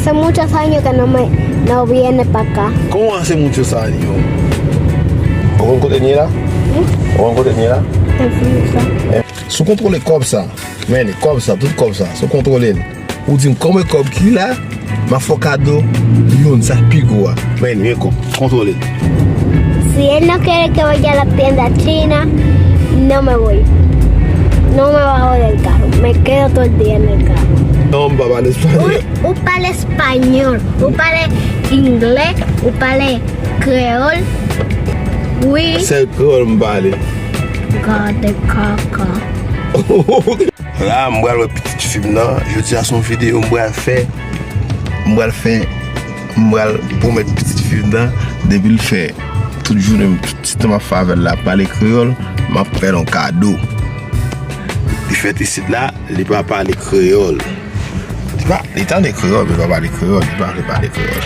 hace muchos años que no viene para acá. ¿Cómo hace muchos años? On kote ni la? On kote ni la? Sou kontrole kob sa, men, kob sa, tout kob sa, sou kontrole. Ou di m kome kob ki la, ma fokado yon sa pigo a. Men, men kob, kontrole. Si él no quiere que vaya a la tienda china, no me voy. No me bajo del carro, me quedo todo el día en el carro. Non, ba pale espanyol. Ou parle espagnol, ou parle inglés, ou parle créole. Oui. Se kreol m pale. Gade kaka. La, m bral wè petit film nan, je ti a son video m bral pou met petit film nan, debi l fè. Tout jounen, tout ma fave la pale kreol, ma fè un kado. Li fèt ici la, li pa pale kreol. Li tan de kreol, li pa pale kreol, li pa pale kreol.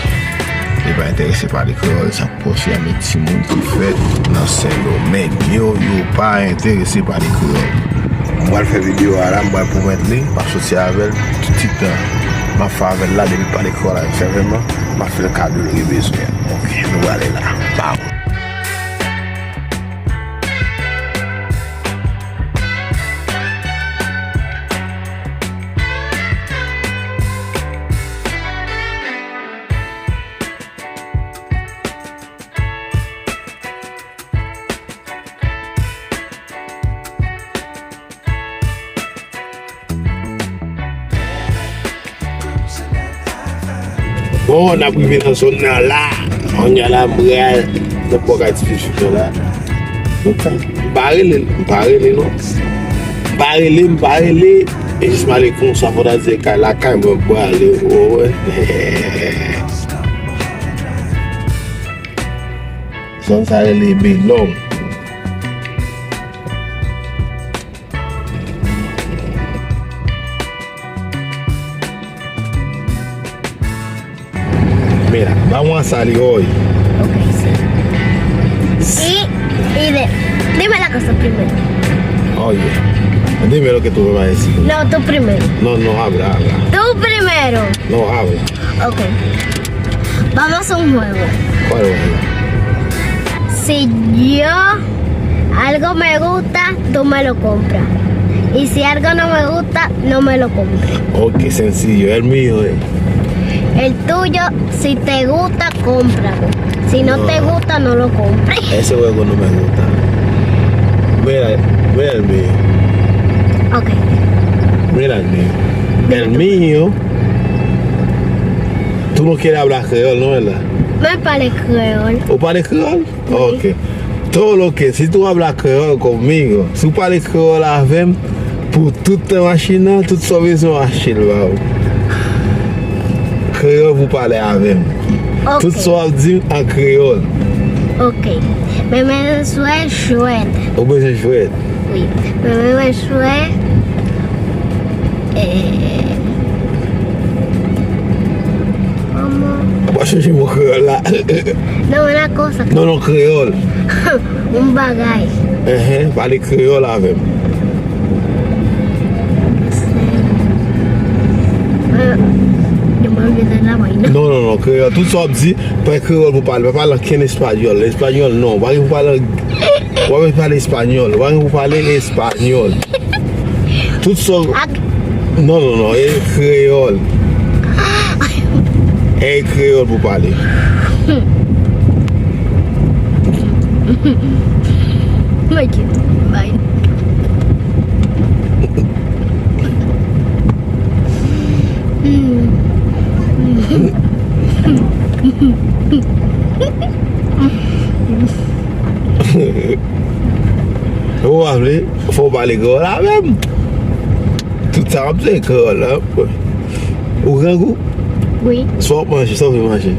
Li pa interese pale kreol, sa posi a met ti moun ki fèt nan sen domen. Yo pa interese pale kreol. Mwen fè video a la, mwen pou met li, pa soti avel, tout titan. Ma fave la, debi pale kreol a fè vreman, ma fè le kado li bezwen. Ok, nou wale la. Bam. Bon, on a privé dans son nan là. On y a la mbral. Ne pas qu'à difficile là. M'parele non. M'parele. Et je m'allais comme ça pour dire que la caille me boire ouais. Son ça les belong. Mira, vamos a salir hoy. Ok, sí. Dime la cosa primero. Oye, dime lo que tú me vas a decir. No, tú primero. No, habla. Tú primero. No, habla. Ok. Vamos a un juego. ¿Cuál es? Si yo algo me gusta, tú me lo compras. Y si algo no me gusta, no me lo compras. Ok, sencillo, el mío es. El tuyo, si te gusta, cómpralo. Si no te gusta, no lo compres. Ese juego no me gusta. Mira el mío. Ok. Mira el mío. El mío. Tú no quieres hablar creol, ¿no, verdad? Me parece creol. ¿O parles creol? Ok. Todo lo que, si tú hablas creol conmigo, si tú parles creol avec, pour toute machine, toute service machine, créole vous parlez avec. Ok. Tout ça dit en créole. Ok. Me suena chouette. Ou bien c'est chouette. Oui. Me suena. Voy a changer mon créole là. No, una cosa. Non, créole. Un bagay. Parler créole avec. Yo me olvidé la vaina. Non, créole. Tout ça dit, pas créole vous parlez. Vous parlez qu'en espagnol. L'espagnol, non. Vous parlez espagnol. Vous parlez espagnol. Tout ça. Non, c'est créole. C'est créole vous parlez. Me quito vaina. Vous parlez, faut parler créole là même. Tout ça, c'est créole là. Au grand goût? Oui. Soit manger, soit vous manger.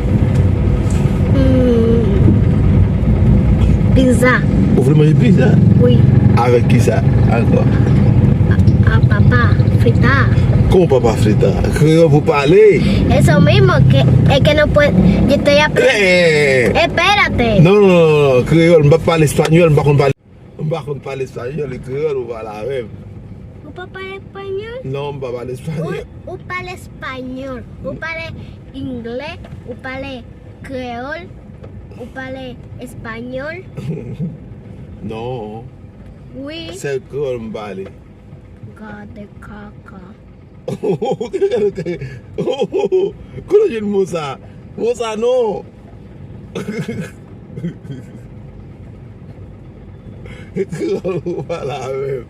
Pizza. Vous voulez manger pizza? Oui. Avec qui ça? Encore? A papá. Fritar. ¿Cómo papá frita? Créole vous parlez? Eso mismo, es que no puede. Yo estoy aprendiendo. Espérate. Non, créole, je ne parle pas espagnol, je ne parle pas espagnol, le créole, vous parlez avec. Vous pas parler espagnol? Non, je parle espagnol. Ou parler espagnol? Ou parler anglais? Ou parler créole? Ou parler espagnol? Non, Oui. c'est que je parle. Garde caca. Comment j'ai le mot ça? Mot ça, non. Voilà, même.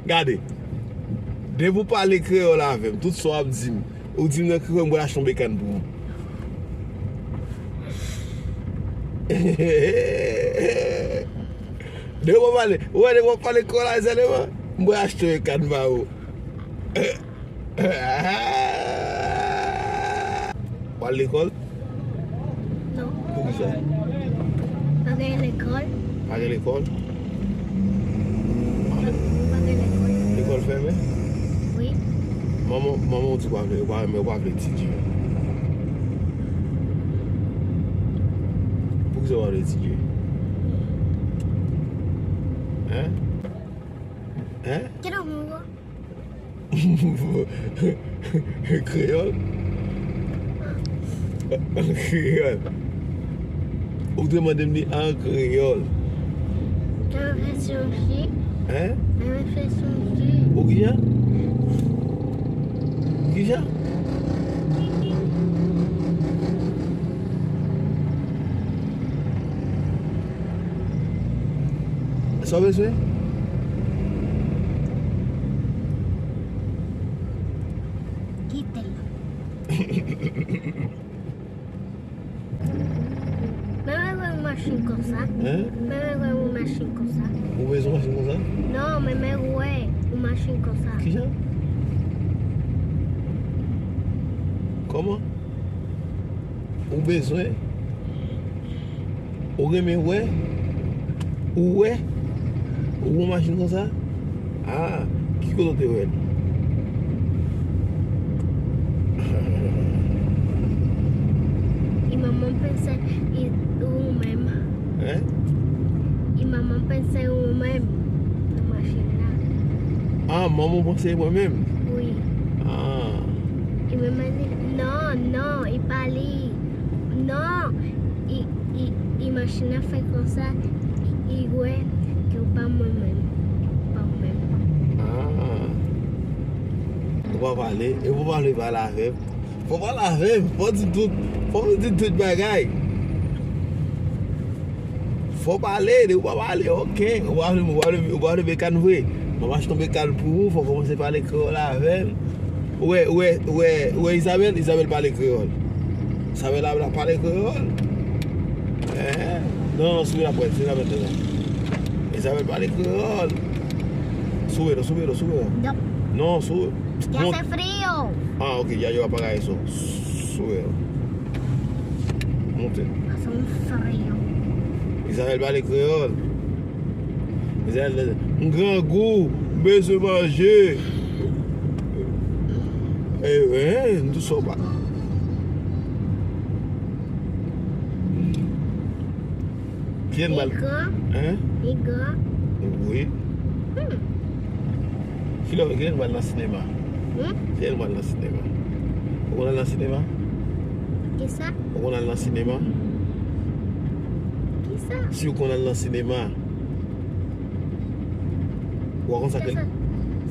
Regardez. Dès que vous parlez créole avec tout ça, vous dites que vous avez acheté un bécane pour vous. Dès que vous parlez créole, vous avez acheté un bécane pour vous. Vous allez à l'école? Non, Pour qui ça? pas à l'école. Pas à l'école? Pas à l'école. L'école fermée? Oui. Maman dit quoi? Mais quoi avec étudier? Pour que ça va étudier? Hein? Hein? Quel amour? Créole? Créole. Vous demandez en créole? Je me fais sourire. Hein? Je me fais sourire. Ou qui ça? Qui ça? Ça veut dire? Quittez-le. Même avec une machine comme ça. Hein? Même avec une machine comme ça. Vous besoin de machine comme ça? Non, mais ouais, une machine comme ça. Qui ça? Comment? Ou besoin? Ou remet ouais? Ou ouais? Ou une machine comme ça? Ah, qui côté ouais? Et maman pensait vous-même. Hein? Et maman pensait vous-même. La machine là. Ah, maman pensait moi-même? Oui. Ah. Et maman dit non, il parlait. Non. Et machine a fait comme ça. Et ouais, que pas moi-même. Pas moi-même. Ah. Vous va parler, et vous parlez pas la rêve. Faut pas la rêve, faut dire tout bagaille. Faut parler, vous pas parler, ok. Vous va le bécane vrai. Maman achète un bécane pour vous, faut commencer par parler créole avec. Ouais, Isabelle parle créole. Isabelle a parlé créole. Non, soubez la pointe, c'est la maintenant. Isabelle parle créole. Soubez. Non. Non, soubez. Ya hace frío. Ah, ok, ya yo voy a apagar eso. Sube. Monte. Hace un frío. Isabelle parle créole. Isabelle, un grand goût, besoin de manger. Eh ouais, tout ça va. Qui est mal? Hein? Igor. Oui. Qui est mal dans le cinéma? Qui est mal dans le cinéma? On a dans le cinéma? Qui ça? On a dans le cinéma? Qui ça? Si on a dans le cinéma. Ou on Ça, s'appelle ça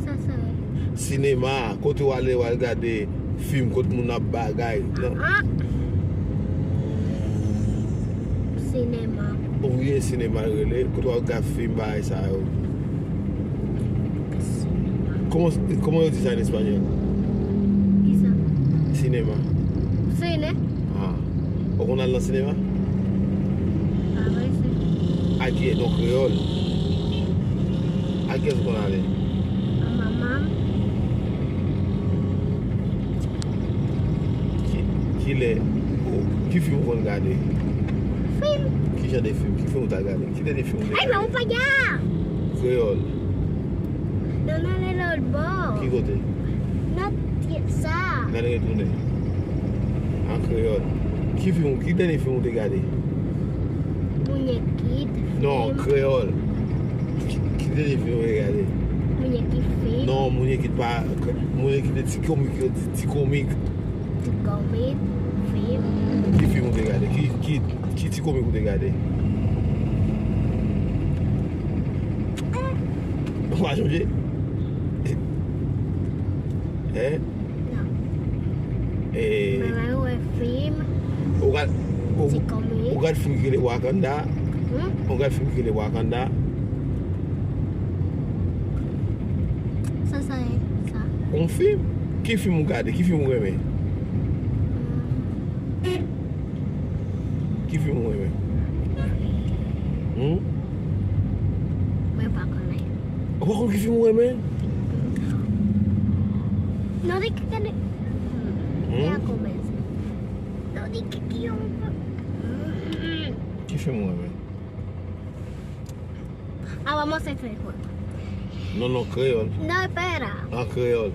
c'est. cinéma, quand on aller regarder film, quand on a bagay. Ah! Cinéma. Oui, cinéma relais, quand on regarde film, bagay ça. Comment on dit ça en espagnol? Qui ça? Cinéma. Cine. Ah. On a dans le cinéma? Ah ouais, c'est. À qui est donc créole? À qui est-ce qu'on allait? À maman. Qui film on regarde? Film. Qui j'ai des films? Qui film on t'a regardé? Qui des films? Ay, vamos para allá. Créole. No, el bord. Qui côté? No, ça. Regardez retourner. En créole. Qui dernier film on t'a regardé? Muñequita. Non, créole. Qui dernier film on t'a regardé? Muñequito film. Non, mounye ki de ti komik. Tu comic film. Ki film ou te gade? Ki ti komik ou te gade? Ou a chanje? Non. Eh, Maman ouais film. ou gade Tu comic. ou gade film ki le Wakanda? Ou gade film ki le Wakanda? Ça c'est ça. On film? Ki film ou gade? Ki film ou reme? Ki film ou reme? Mais pas connaître. Ou bakon ki film ou reme? No di que ya comienza. No di que Ki film ou reme? vamos a hacer este juego. Non, kreol. No, espera. En kreol.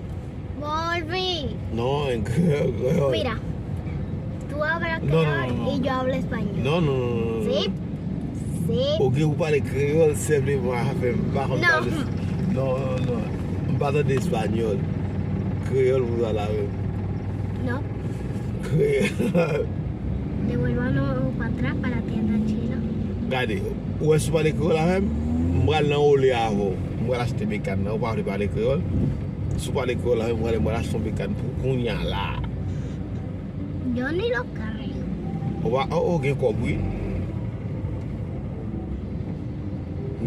Volví. Non, en kreol. Mira. Tú hablas No, creol no. y yo hablo español. Non. ¿Sí? Sí. Ou gen ou pale kreol, sepleman hafe bakon Non. pale. Non. Mpata de espanyol. Kreol ou la rem. No. Kreol. Devuélvanos para atrás para la tienda china. Gade, ou sou pale kreol la rem, mbral nan ou le avon. Mbral achete bekan nan, ou pa pale kreol. Sou pale kreol la rem, mbral achete son bekan pou koun yan la. Yo ni lo carreo. Ou gen kob oui?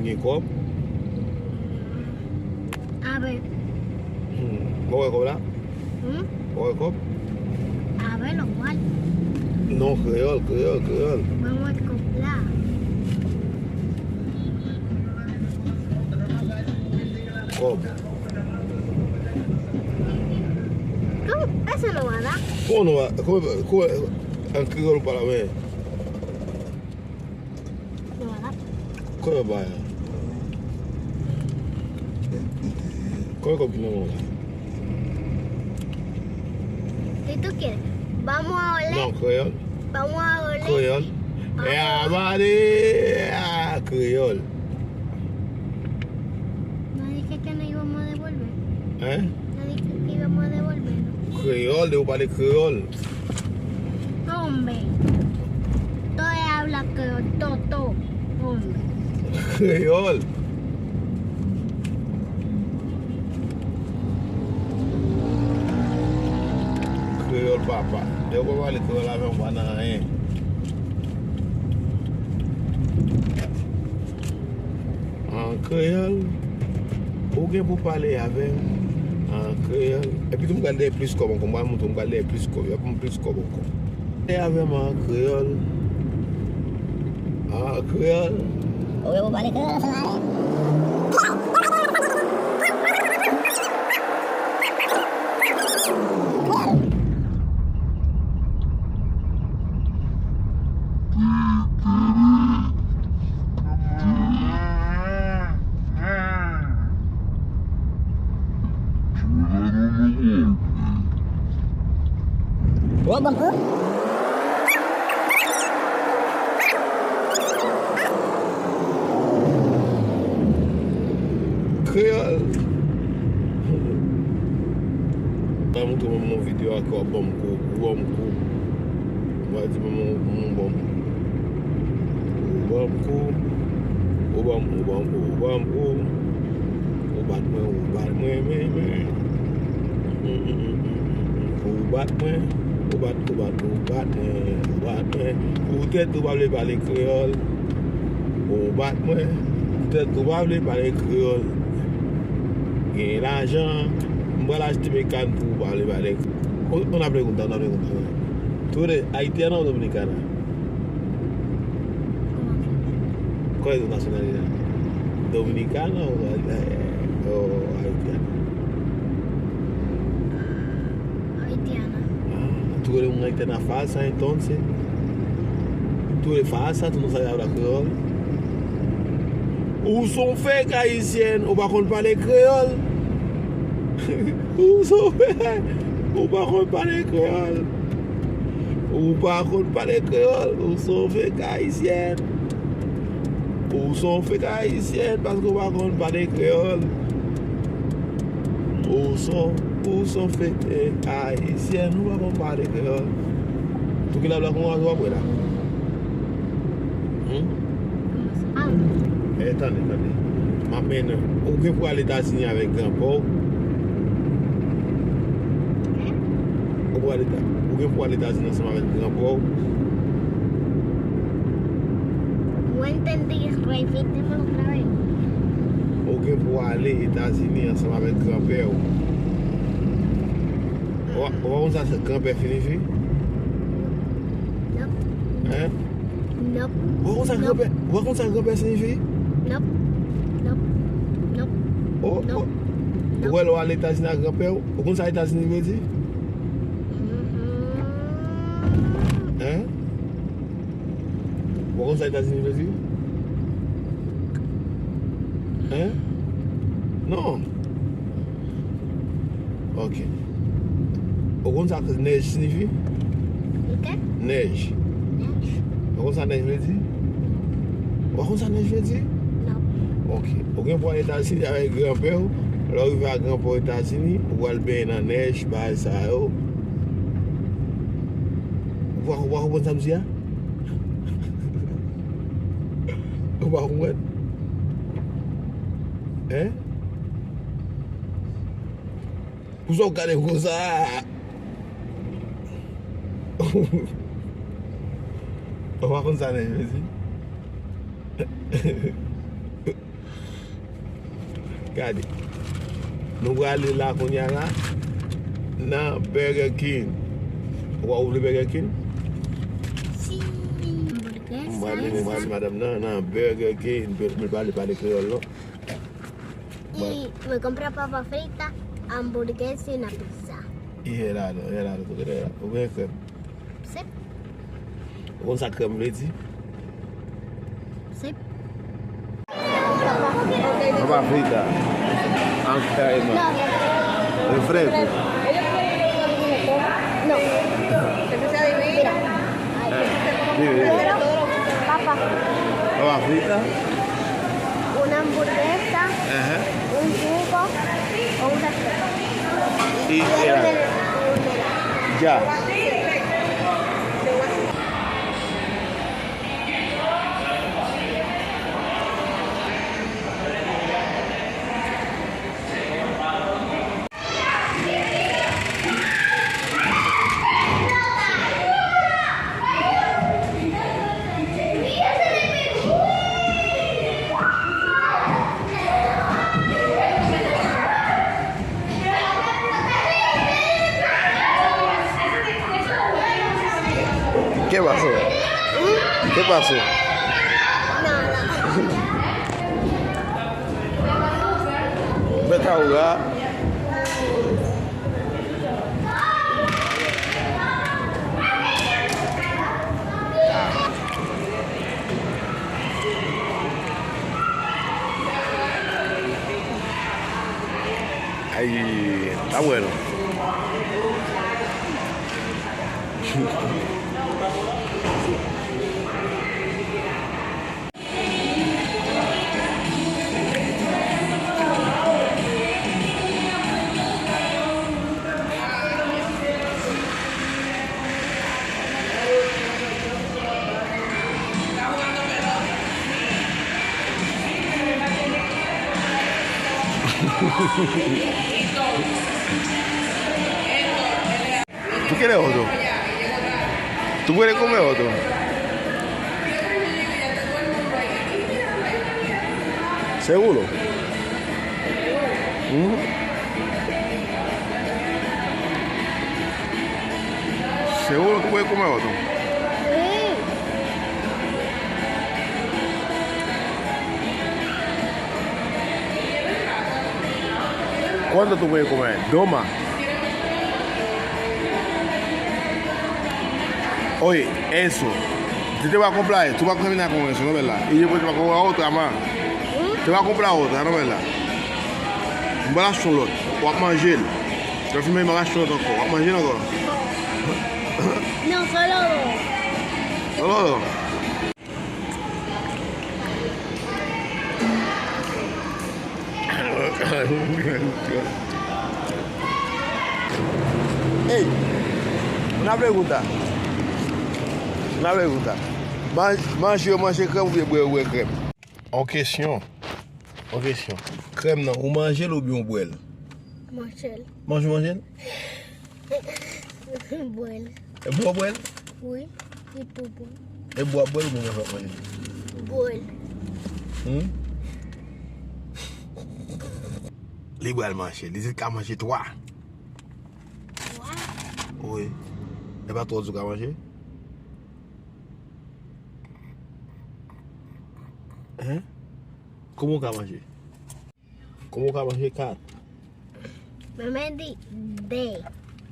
Gen kob? A ver. Ou gen kob la? ¿Mm? Ou gen kob? A ver lo cual. Non, kreol. Vamos a acoplar. Kob. ¿Cómo? Eso no va a dar. Kou nou a, kou an kreol pala men? No va a dar. Kou yo ba ya? Kou yo kob ki nan la? Si tú quieres, vamos a oler. Non, kreol. Vamos a oler. Kreol. E a bade, kreol. No dije que no íbamos a devolver. No dije que íbamos a devolver. Kreol, de ou pale kreol. Hombre. Todo habla creol. Todo. Hombre. Kreol. Kreol papa. De ou pa pale kreol ave mwa nan en. An kreol, ou gen pou pale ave an kreol. E pi tou m gade plus kob ankon, mwa moun tou m gade plus kob, yo pou m plus kob ankon. E ave an kreol. An kreol. Ou eu vou paler creol sa mare. Ô, banco. Kreol. Ta moun tou moun video akor bom kou. Mwa di moun bom. Bom kou. Ou bom kou. Ou bat mwen men. Ou bat mwen. Ou tèt ou pa vle pale kreol. Ou bat mwen. Tèt ou pa vle pale kreol. Gen l'ajan. Mbra l'achete mekan pou pale pale kreol. On a pregunta. Tu eres haitiano o dominicana? ¿Cuál es tu nacionalidad? ¿Dominicana o haitiana? Haitiana. ¿Tú eres una haitiana falsa entonces? ¿Tú eres falsa? ¿Tú no sabes hablar creol? Ou son fake haïtien? Ou pa kon pale creol? Ou son fake? Ou pa kon pale creol? Ou pa kon pale creol? Ou son fake haïtien? Ou son fake haïtien? Parce que ou pa kon pale creol? Où sont faits haïtiens, nous allons parler créole. Tout qui la blague on va après là. Attendez. M'amène. Ou bien pour aller aux États-Unis avec grand-père. Ou bien pour aller aux États-Unis ensemble avec grand-père. No entendí, repítemelo otra vez. Ou bien pour aller aux États-Unis ensemble avec grand-père. Ou on ça grand-père signifie? Nope. Hein? Nope. Ou on ça grand-père signifie? Nope. Nope. Nope. Oh, Non. oh. Ou alors aller aux États-Unis avec grand-père? Ou on ça États-Unis veut dire? Hein? Ou on ça États-Unis veut dire? Hein? Non. Ok. Ou on ça neige signifie? Ok? Neige. Neige. Ou on ça neige veut dire? Ou on ça neige veut dire? Non. Ok. Ou bien pour les États-Unis avec grand-père, là où il va grand-père aux États-Unis, ou aller bien dans la neige, bah ça, yo. Ou pas comprendre ça, monsieur? Ou pas comprendre? Hein? Vous regardez comme ça? On va comme ça, vas-y. Regardez. Nous allons aller là, qu'on y a là, dans Burger King. Vous allez ouvrir Burger King? Si. Moi, madame, non, Burger King. Je vais parler créole, là. Y me compra papa frita, hamburguesa y una pizza. Y helado, tú quieres helado. ¿O qué crema? Sí. ¿O con esa crema le dices? Sí. Papa frita. Refresco. No. Mira. Dime. Papa, Papa frita. una hamburguesa, Ajá. un jugo o un refresco. Y Un helado. helado. Ya. ¿Qué pasó? ¿Qué pasó? Nada. Vete a jugar. Ahí está bueno. ¿Tú quieres otro? ¿Tú puedes comer otro? ¿Seguro? ¿Seguro que puedes comer otro? ¿Cuánto tú puedes comer? Dos más. Oye, eso. Tú te vas a comprar eso, tú vas a caminar con eso, ¿no es verdad? Y después te vas a comprar otra más. Te vas a comprar otra, ¿no es verdad? Un balazo l'autre. On va manger. Tu vas fumer un balazo l'autre encore. On va manger encore. No, solo dos. Solo dos. Una pregunta. Manger crème ou bien boire crème? En question. Crème non, ou manger ou bien boire? Marcel. Manger? Bueno. Et boire? Oui. Et tout bon. Et boire ou bien manger? Bueno. Les boire manger, les qu'à manger toi. Oui. Et pas toi qu'à manger? Hein? Comment qu'à manger? Comment qu'à manger 4? Maman dit D.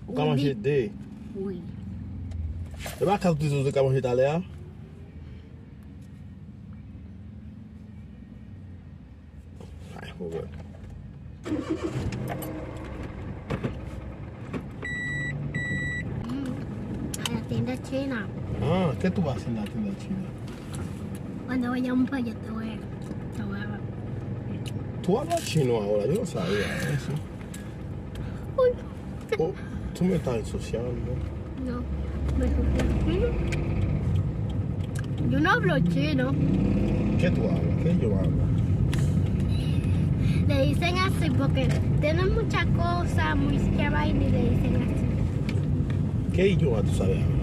Ou qu'à manger 2? Oui. Et pas 4 choses qu'à manger tout à l'heure? Ay, problème. A la tienda china. Ah, ¿qué tú vas a hacer en la tienda china? Cuando vayamos para allá te voy a ver. Tú hablas chino ahora, yo no sabía eso. Uy, Oh, tú me estás ensuciando. no. ¿Me escuchas chino? Yo no hablo chino. ¿Qué tú hablas? ¿Qué yo hablo? Le dicen así porque tienen muchas cosas, mucha vaina y le dicen así. ¿Qué idioma tú sabes hablar?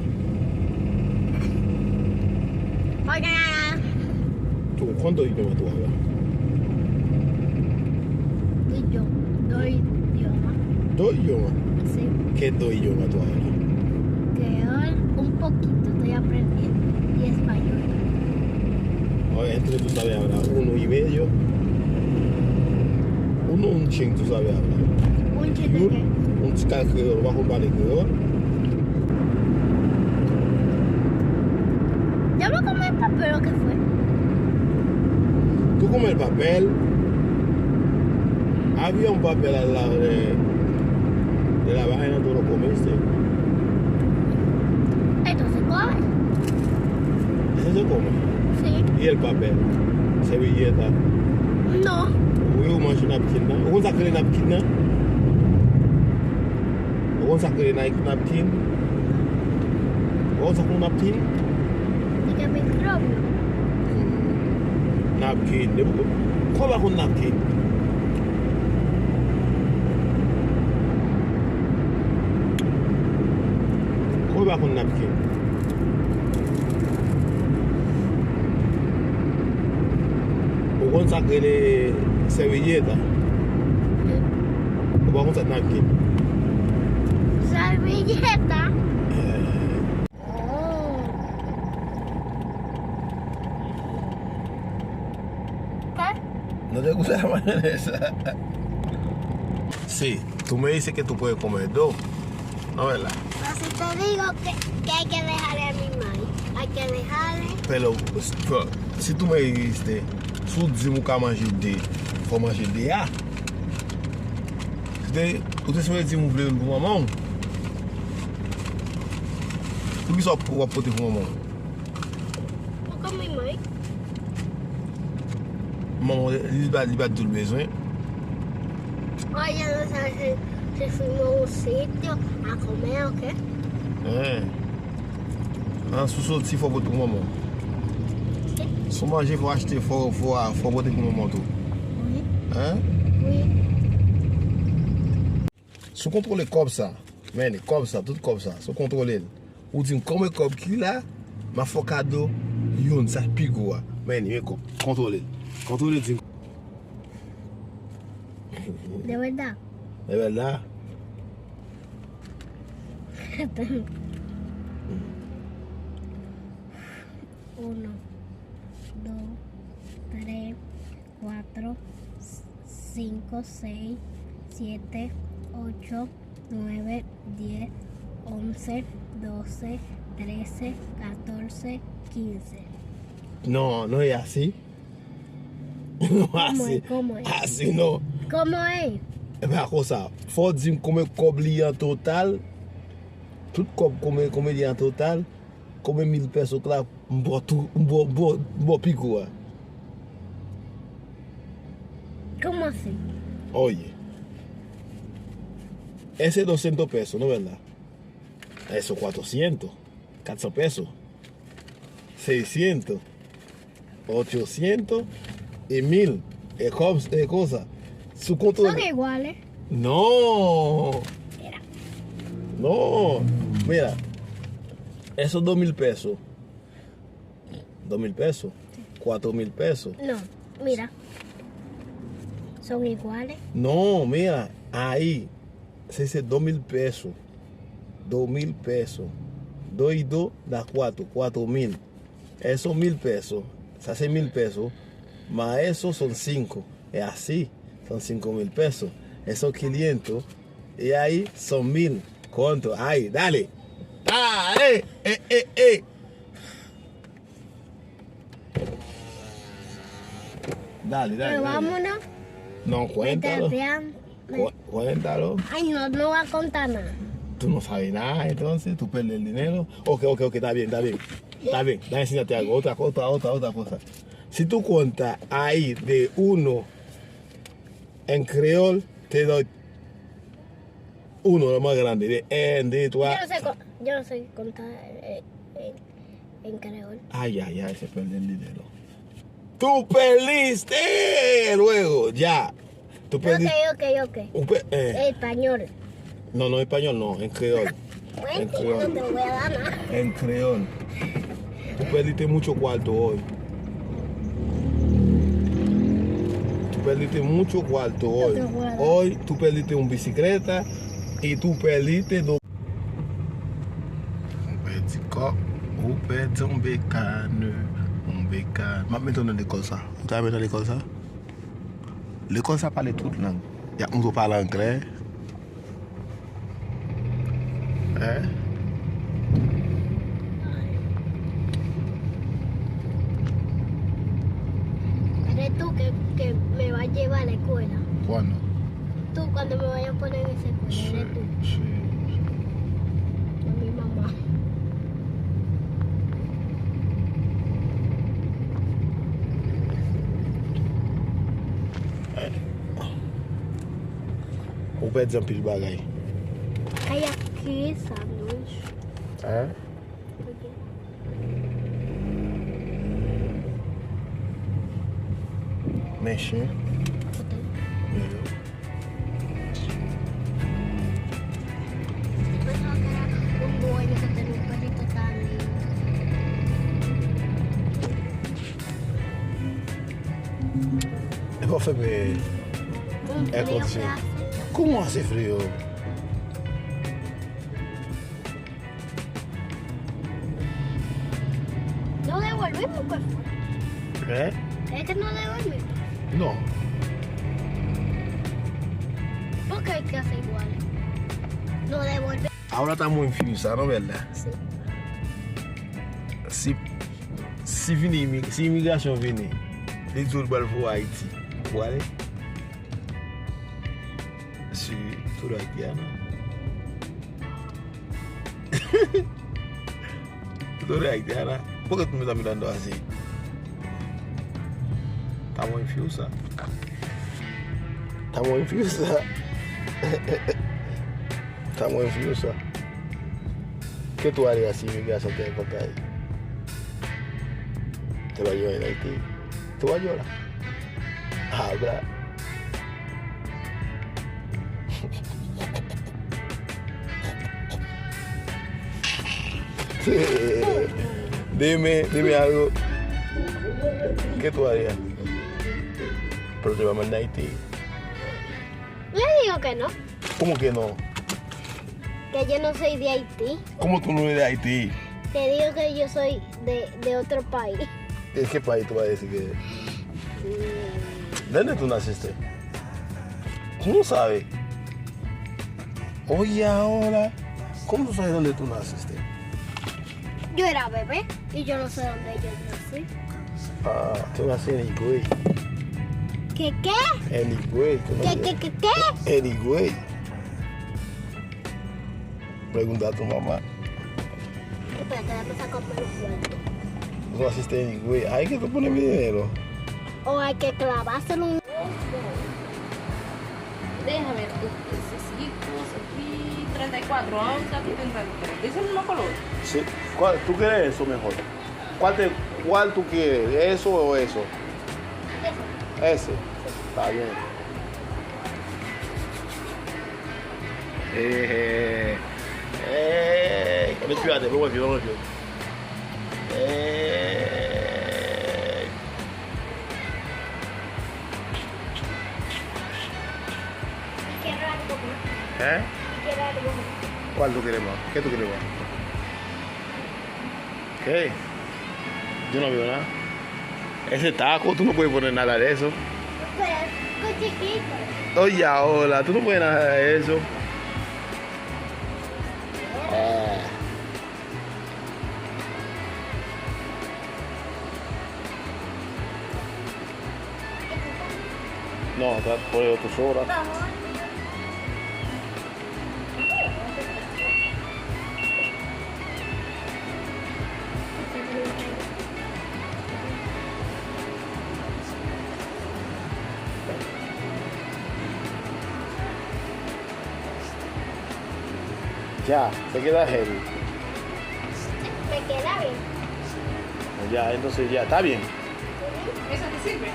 Oigan, ¿Cuántos idiomas tú hablas? y yo doy idioma. 2 idiomas. Sí. ¿Qué 2 idiomas tú hablas? Creol un poquito estoy aprendiendo. Y español. Oye, entonces tú sabes hablar 1.5. Un ching tú sabes hablar. Un chiste que. Un chica creol, bajo un vale creol. Yo me comí el papel, ¿o qué fue? Tú comes el papel. Había un papel al lado de la vaina, tú lo comiste. Entonces, ¿cuál? Eso se come. Sí. Y el papel. Servilleta. No. Oui, ou mange napkin nan. Ou kon sakre napkin nan? Ou kon sakre napkin? Ou kon sakre napkin? ¿Y qué microbio? Napkin. Kwa ba kon napkin? Kwa ba kon napkin? Ou kon sakre servilleta? Ou ba kon sakre napkin? Servilleta. ¿Qué? ¿No te gusta la mayonesa? Sí, tú me dices que tú puedes comer 2, ¿no verdad? Pero si te digo que hay que dejarle a mi madre, hay que dejarle. Pero si tú me dijiste, si tu dis que tu manger 2, faut manger 2 a. Você se vai dizer que eu vou mamão? Por que só vou poder com mamão? ¿Tú con mi madre? Mamão, ele vai ter besoin. Oye, no sabes si fuimos a un sitio a comer o qué. Ah, se você for botar com mamão. Se manger, faut acheter, faut boter com mamão tout. Oui. Hein? Oui. Se eu controler comme ça, mene, comme ça, tout comme ça, se eu controler, ou dis comme comme qui là, ma focado, yon, ça pigo, mene, controler, dis. De verdad. Es verdad. Uno, dos, tres, cuatro, 5, 6, 7, 8, 9, 10, 11, 12, 13, 14, 15. No, no es así. No así. ¿Cómo es? Así no. ¿Cómo es? E ben kon sa, fò di m kome kob li an total, tout kob kome li an total, kome 1000 pesos la, mbo pico. ¿Cómo así? Oye, ese 200 pesos, ¿no verdad? Eso 400 pesos. 600, 800 y 1000. Cosa. Su costo Son iguales. No. Mira. No. Mira. Esos 2,000 pesos. 2,000 pesos. 4,000 pesos. No, mira. Son iguales. No, mira. Ahí. Se dice 2,000 pesos. 2,000 pesos. 2 y 2 da 4. 4,000. Esos 1,000 pesos. Se hace 1,000 pesos. Más esos son 5. Es así. Son 5,000 pesos. Esos 500. Y ahí son 1,000. ¿Cuánto? Ahí, dale. ¡Ah! Dale, dale. Pero dale. vámonos. No, cuéntalo. Vean. Cuéntalo. Ay, no va a contar nada. Tú no sabes nada, entonces tú pierdes el dinero. Ok, está bien. Déjame enseñarte algo, otra cosa. Si tú cuentas ahí de 1 en creol, te doy 1, lo más grande. De en, de tu. Yo no sé contar en creol. Ay, se pierde el dinero. ¡Tú perdiste! Luego, ya. Tú perdiste. Ok. Español. No, español no, en creol. En No creol. te voy a dar nada. En creol. Tú perdiste mucho cuarto hoy. Tú perdiste mucho cuarto hoy. te voy a dar. Hoy tú perdiste una bicicleta y tú perdiste dos. Un petit un bécane. Ma maintenant l'école ça. Tu as maintenant l'école ça? L'école ça parle toute langue. Il y a un qui parle anglais. Hein? Eres tú que me vas a llevar a la escuela. ¿Cuándo? Tú cuando me vayas a poner en esa escuela, eres tú. Sí. No mi mamá. Ou pedi un pil bagay. Hay aquí sándwich. Hein? Mexe. Pensaba que era un dueño que tenía un perrito tan lindo. É pra fazer. Un É frío que assim. hace. Como hace frio? No devolvimos, pues. É? Es que no devolvimos. Não. Porque hay que hacer igual. No devolvemos. Agora tá muito frio, não é verdade? Sí. Se imigração vir, eles tudo para o Haiti. Vale? Se tudo haitiano. Tudo haitiana. Por que tu me está mirando assim? Estamos em Fiusa. Estamos em Fiusa. Estamos em Fiusa. O que tu harías si imigración te encuentra ahí? Te va a llevar en Haití. ¿Tú vas a llorar? Habla. Dime algo. ¿Qué tú harías? Pero te vamos a Haití. Le digo que no. ¿Cómo que no? Que yo no soy de Haití. ¿Cómo tú no eres de Haití? Te digo que yo soy de otro país. ¿En qué país tú vas a decir que eres? ¿Dónde tú naciste? ¿Tú no sabes? Oye, ahora, ¿cómo tú sabes dónde tú naciste? Yo era bebé y yo no sé dónde yo nací. Ah, tú naciste en Higüey. ¿Qué? En Higüey. tú naciste ¿Qué? En Higüey. Pregunta a tu mamá. Espérate, déjame sacar por los cuartos. Tú naciste en Higüey. Hay que tú pones mi dinero. O hay que clavárselo un... Déjame tus pececitos aquí, 74, 11,73. ¿Dice el mismo color? Sí. ¿Tú quieres eso mejor? ¿Cuál tú quieres? ¿Eso o eso? Ese. Está bien. Respírate, vamos aquí. Quiero algo más. ¿Eh? Quiero algo más. ¿Cuál tú quieres más? ¿Qué tú quieres más? ¿Qué? Yo no veo nada. Ese taco, tú no puedes poner nada de eso. Pero con chiquito. Oye, hola, tú no puedes nada de eso. No, está por otras horas. Vamos. Ya, se queda heavy. Me queda bien. Ya, entonces ya, está bien. ¿Eso te sirve?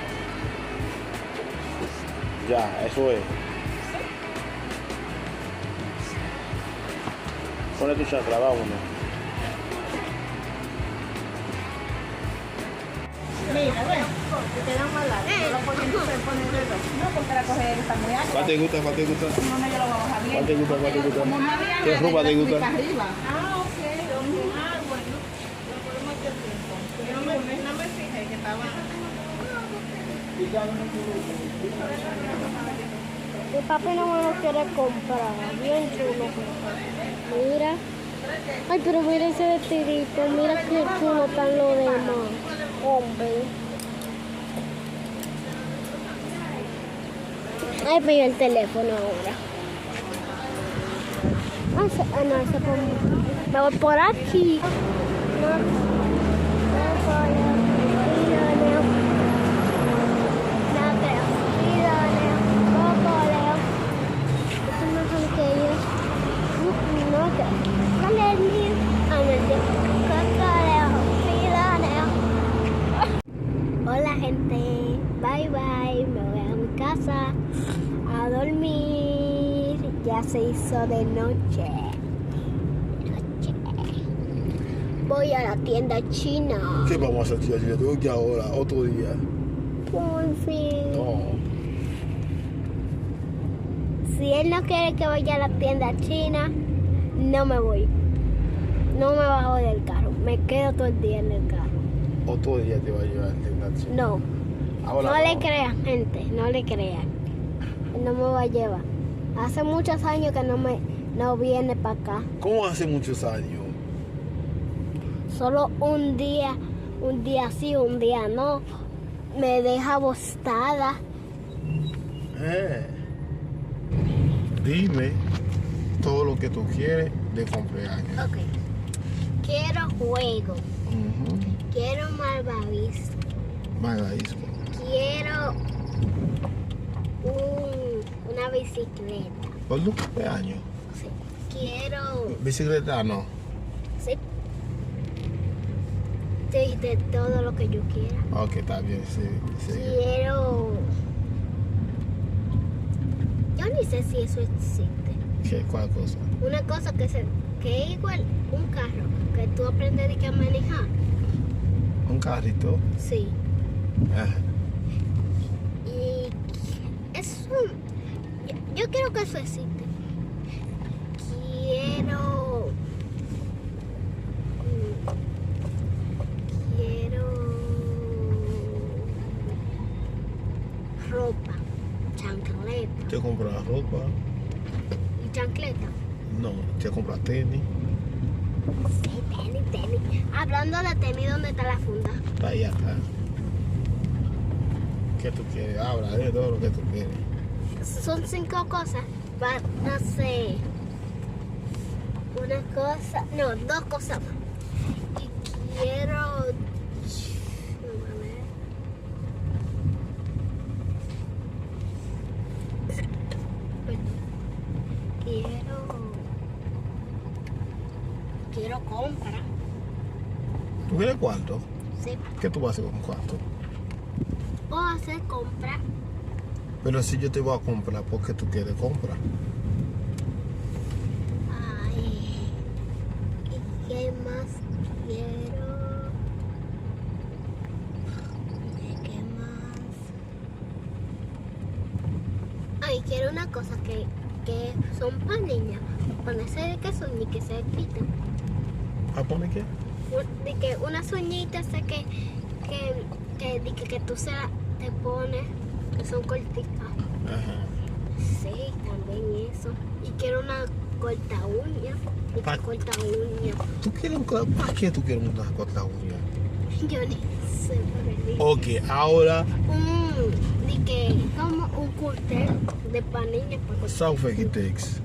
Ya, eso es. Pone tu chakra, vámonos. Mira, bueno, te quedan más largos. No lo ponen de dos. No, porque la coger está muy alta. ¿Cuál te gusta? ¿Cuál te gusta? No, no, yo lo voy a bajar bien. ¿Cuál te gusta? ¿Cuál te gusta? Como no había ¿Qué nada, ropa te yo la gusta? subí para arriba. Ah, ok. Ah, bueno. Lo podemos hacer tiempo. No me fijé que estaba... Mi papi no me lo quiere comprar. Bien chulo. Mira. Ay, pero mira ese vestidito. Mira qué chulo están los demás. Hombre. Ay, pero el teléfono ahora. No, ese por mí. Me voy por aquí. Hola gente, bye bye, me voy a mi casa a dormir, ya se hizo de noche. Voy a la tienda china. ¿Qué vamos a hacer, tía? Si yo tengo que ahora, otro día. Por fin. No. Si él no quiere que vaya a la tienda china, no me voy. No me bajo del carro, me quedo todo el día en el carro. Otro día te va a llevar al gimnasio. No, Ahora no le crean, gente, no le crean. No me va a llevar. Hace muchos años que no viene para acá. ¿Cómo hace muchos años? Solo un día sí, un día no. Me deja bostada. Dime todo lo que tú quieres de cumpleaños. Ok. Quiero juego. Ujú. Quiero malvavisco. Magadisco. Quiero una bicicleta. ¿Por tu cumpleaños? Sí. Quiero... Bicicleta no. Sí. Sí, de todo lo que yo quiera. Ok, está bien, sí. Quiero... Yo ni sé si eso existe. ¿Qué? ¿Cuál cosa? Una cosa que es igual un carro, que tú aprendes de que a manejar. Un carrito. Sí. Ajá. Y eso... Yo quiero que eso existe. Quiero... ropa, chancleta. ¿Te compras ropa? ¿Y chancleta? No. ¿Te compras tenis? Sí, tenis. Hablando de tenis, ¿dónde está la funda? Está ahí acá. ¿Qué tú quieres? Habla de todo lo que tú quieres. Son 5 cosas. No sé. Una cosa, no, 2 cosas más. Y quiero... Quiero compra. ¿Tú quieres cuarto? Sí. ¿Qué tú vas a hacer con cuarto? O hacer compra. Pero si yo te voy a comprar, ¿por qué tú quieres comprar? Ay. ¿Y qué más quiero? ¿Qué más? Ay, quiero una cosa que son para niñas. Ponerse de queso ni que se quiten. ¿A poner qué? De que unas uñitas de que tú te pones, que son cortitas. Ajá. Sí, también eso. Y quiero una corta uña. Y Pa- que corta uña. ¿Tú quieres ¿Para qué tú quieres una corta uña? Yo ni sé por el Ok, ahora, de que como un curtel de panilla para cortar. sabe o que takes?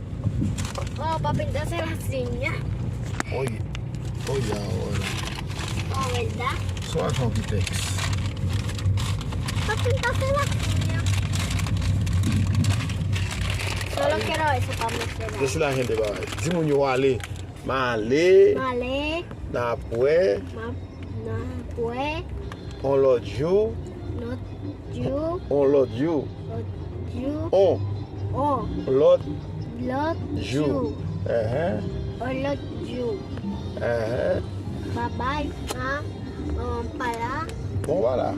Oh, para pintarse las uñas. Oye ahora. Oh, ¿verdad? Sabe o que takes? Para pintarse las uñas. Solo quiero eso para mostrar. Desi la gente ba. Di moun yo ale. Ma ale, Vale. na pwe, No, pues, on lot you, not you, on lot you. not you, On oh, lot lot you. you, Uh-huh. or lot you. Uh-huh. Bye bye, para. Bon, voilà.